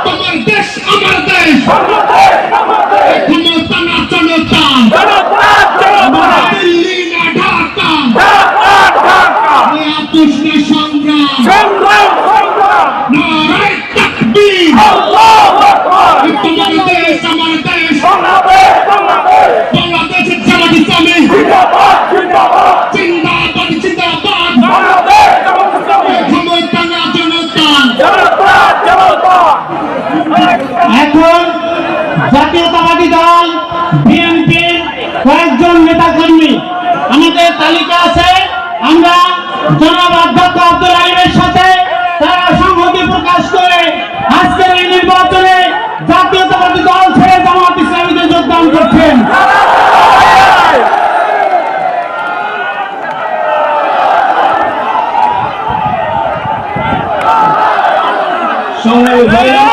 তোমার দেশ আমার দেশ, ক্ষমতা না জনতা, দিল্লি না ঢাকা, আপোষ না সংগ্রাম, নারায়ে তাকবীর। তোমার দেশ আমার দেশ, বাংলাদেশের জামাত ইসলামী জিন্দাবাদ জিন্দাবাদ, ক্ষমতা না জনতা। এখন জাতীয়তাবাদী দল বিএনপির কয়েকজন নেতা কর্মী আমাদের তালিকা আছে। আমরা জনাব অধ্যক্ষ আব্দুল আলিমের সাথে তারা সংহতি প্রকাশ করে আজকের এই নির্বাচনে জাতীয়তাবাদী দল ছেড়ে জামাত ইসলামীতে যোগদান করছেন। সংগ্রামী ভাইরা